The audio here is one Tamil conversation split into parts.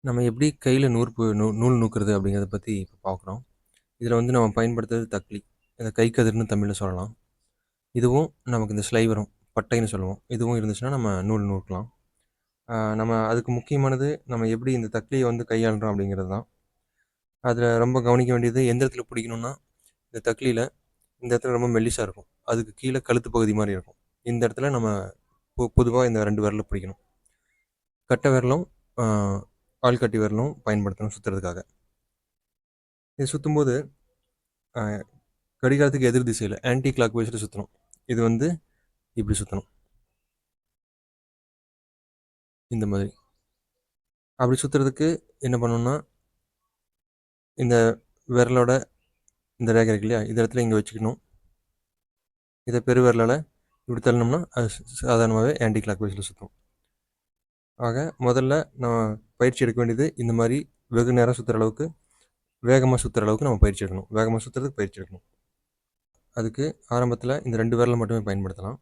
நம்ம எப்படி கையில நூல் நூற்கிறது அப்படிங்கிறத பத்தி இப்ப பார்க்குறோம். இதில வந்து நம்ம பயன்படுத்துறது தக்லி. இத கைக்கதிர்ன்னு தமிழ்ல சொல்லலாம். இதுவும் நமக்கு இந்த ஸ்லைவரும், பட்டைன்னு சொல்லுவோம். இதுவும் இருந்துச்சுன்னா நம்ம நூல் நூற்கலாம். நம்ம அதுக்கு முக்கியமானது நம்ம எப்படி இந்த தக்லிய வந்து கையாளுறோம் அப்படிங்கிறது தான். அதில ரொம்ப கவனிக்க வேண்டியது எந்த இடத்துல பிடிக்கணும்னா, இந்த தக்லியில இந்த இடத்துல ரொம்ப மெல்லிசா இருக்கும். அதுக்கு கீழ கழுத்து பகுதி மாரி இருக்கும். இந்த இடத்துல நம்ம பொதுவா இந்த 2 விரல்ல பிடிக்கணும். கட்டை விரலும், ஆ ஆள்காட்டி விரலும் பயன்படுத்தணும் சுத்துறதுக்காக. இது சுத்தும்போது அ கடிகாரத்துக்கு எதிர் திசையில ஆன்டி கிளாக் வைஸ்ல சுத்தணும். இது வந்து இப்படி சுத்தணும். இந்த மாதிரி. அப்படி சுத்துறதுக்கு என்ன பண்ணணும்னா, இந்த விரலோட இந்த ரேகை இருக்கு இல்லையா? இந்த இடத்துல இங்க வச்சுக்கணும். இத பெரு விரலால இப்படி தள்ளுனோம்னா, அது சாதாரணமாவே ஆன்டி கிளாக் வைஸ்ல சுத்தும். ஆக முதல்ல நம்ம பயிற்சி எடுக்க வேண்டியது இந்த மாரி வெகு நேரம் சுத்துற அளவுக்கு, வேகமா சுத்துற அளவுக்கு நம்ம பயிற்சி எடுக்கணும். வேகமா சுத்துறதுக்கு பயிற்சி எடுக்கணும். அதுக்கு ஆரம்பத்துல இந்த 2 விரல மட்டுமே பயன்படுத்தலாம்.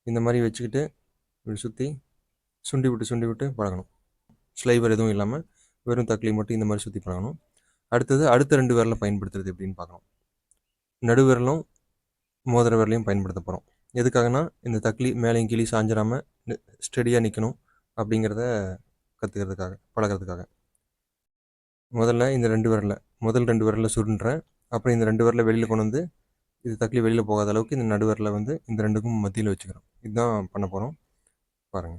இந்த மாரி வச்சுக்கிட்டு இப்படி சுத்தி சுண்டி விட்டு பழகணும். ஸ்லைவர் எதுவும் இல்லாம, வெறும் தக்லி மட்டும் இந்த மாரி சுத்தி பழகணும். அடுத்தது அடுத்த 2 விரல பயன்படுத்துறது எப்படின்னு பார்க்கலாம். நடுவிரலும், மோதிர விரலையும் பயன்படுத்த போறோம். எதுக்காகன்னா, இந்த தக்லி மேலேயும் கீழயும் சாஞ்சிராம ஸ்டெடியா நிக்கணும் அப்படிங்கிறத கத்துக்கிறதுக்காக, பழகுறதுக்காக. முதல்ல இந்த 2 விரல முதல் 2 விரல சுருண்டுறேன். அப்புறம் இந்த 2 விரல வெளியில கொண்டு வந்து, இது தக்லி வெளியில போகாத அளவுக்கு இந்த நடு விரல வந்து இந்த 2க்கும் மத்தியில வச்சுக்கிறோம். இதுதான் பண்ண போறோம். பாருங்க.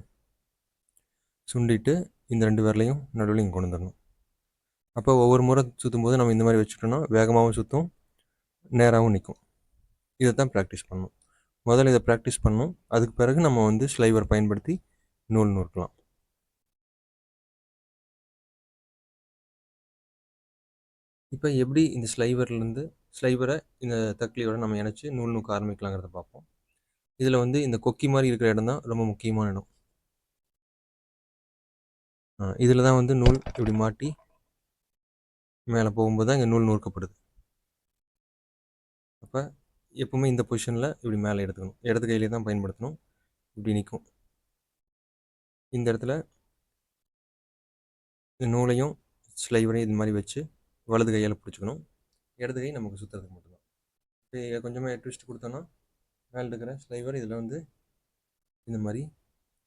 சுண்டிட்டு இந்த 2 விரலையும் நடுவுல இங்க கொண்டு வந்துரணும். அப்போ ஒவ்வொரு முறை சுத்தும்போது நம்ம இந்த மாதிரி வச்சுட்டோம்னா வேகமாகவும் சுற்றும், நேராகவும் நிற்கும். இதை தான் ப்ராக்டிஸ் பண்ணணும். முதல்ல இதை ப்ராக்டிஸ் பண்ணணும். அதுக்கு பிறகு நம்ம வந்து ஸ்லைவர் பயன்படுத்தி நூல் நூற்கலாம். இப்போ எப்படி இந்த ஸ்லைவரை இந்த தக்லியோட நம்ம இணைச்சு நூல் நூக்க ஆரம்பிக்கலாங்கிறத பார்ப்போம். இதில் வந்து இந்த கொக்கி மாதிரி இருக்கிற இடம் தான் ரொம்ப முக்கியமான இடம். இதில் தான் வந்து நூல் இப்படி மாட்டி மேலே போகும்போது தான் இங்கே நூல் நூற்கப்படுது. அப்போ எப்பவுமே இந்த பொசிஷனில் இப்படி மேலே எடுத்துக்கணும். இடது கையிலே தான் பயன்படுத்தணும். இப்படி நிற்கும். இந்த இடத்துல இந்த நூலையும் ஸ்லைவரையும் இது மாதிரி வச்சு வலது கையால் பிடிச்சிக்கணும். இடது கை நமக்கு சுற்றுறதுக்கு மட்டும்தான். இப்போ கொஞ்சமாக ட்விஸ்ட் கொடுத்தோன்னா மேலே இருக்கிற ஸ்லைவர் இதில் வந்து இந்த மாதிரி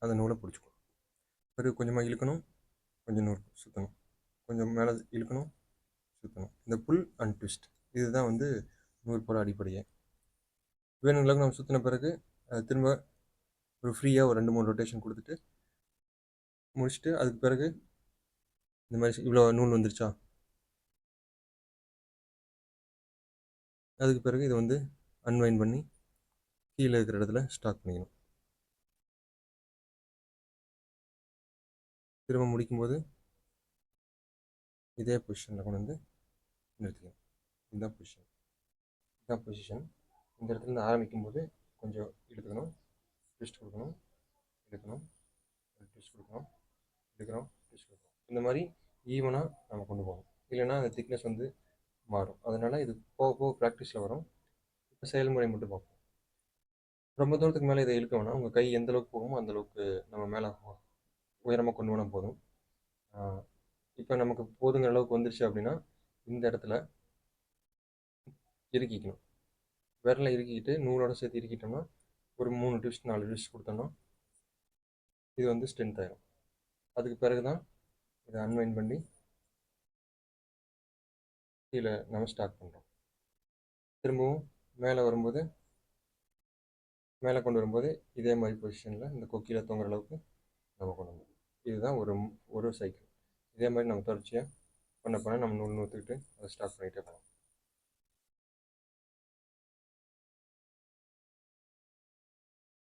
அந்த நூலை பிடிச்சிக்கும். பிறகு கொஞ்சமாக இழுக்கணும், கொஞ்சம் நூல் சுற்றணும், கொஞ்சம் மேலே இழுக்கணும், சுற்றணும். இந்த புல் அண்ட் ட்விஸ்ட் இதுதான் வந்து நூல் போட அடிப்படையே. வேணுங்களுக்கு நம்ம சுற்றின பிறகு திரும்ப ஒரு ஃப்ரீயாக ஒரு 2-3 ரொட்டேஷன் கொடுத்துட்டு முடிச்சுட்டு அதுக்கு பிறகு இந்த மாதிரி இவ்வளோ நூல் வந்துருச்சா, அதுக்கு பிறகு இதை வந்து அன்வைன் பண்ணி கீழே இருக்கிற இடத்துல ஸ்டாக் பண்ணிக்கணும். திரும்ப முடிக்கும்போது இதே பொசிஷனில் கொண்டு வந்து நிறுத்திக்கணும். இதுதான் பொசிஷன். இதுதான் பொசிஷன். இந்த இடத்துல ஆரம்பிக்கும்போது கொஞ்சம் இழுத்துக்கணும், ட்விஸ்ட் கொடுக்கணும், இழுக்கணும், ட்விஸ்ட் கொடுக்கணும், இழுக்கிறோம், ட்விஸ்ட் கொடுக்கணும். இந்த மாதிரி ஈவனாக நம்ம கொண்டு போகணும். இல்லைன்னா அந்த திக்னஸ் வந்து மாறும். அதனால் இது போக போக ப்ராக்டிஸில் வரும். இப்போ செயல்முறை மட்டும் பார்ப்போம். ரொம்ப தூரத்துக்கு மேலே இதை இழுக்க வேணாம். உங்கள் கை எந்த அளவுக்கு போகுமோ அந்த அளவுக்கு நம்ம மேலே உயரமாக கொண்டு போனால் போதும். இப்போ நமக்கு போதுங்கிற அளவுக்கு வந்துருச்சு அப்படின்னா இந்த இடத்துல இறுக்கிக்கணும். விரலை இறுக்கிக்கிட்டு நூலோட சேர்த்து இறுக்கிட்டோம்னா ஒரு 3 ட்விஸ்ட் 4 ட்விஸ்ட் கொடுத்தோம்னா இது வந்து ஸ்ட்ரென்த் ஆயிடும். அதுக்கு பிறகு தான் இதை அன்வைன் பண்ணி கீழே நம்ம ஸ்டார்ட் பண்ணுறோம். திரும்பவும் மேலே வரும்போது மேலே கொண்டு வரும்போது இதே மாதிரி பொசிஷனில் இந்த கொக்கியில் தொங்குற அளவுக்கு நம்ம கொண்டு வரணும். இதுதான் ஒரு சைக்கிள். இதே மாதிரி நம்ம தொடர்ச்சியாக பண்ண நம்ம நூல் நூற்றுக்கிட்டு அதை ஸ்டார்ட் பண்ணிகிட்டே போகலாம்.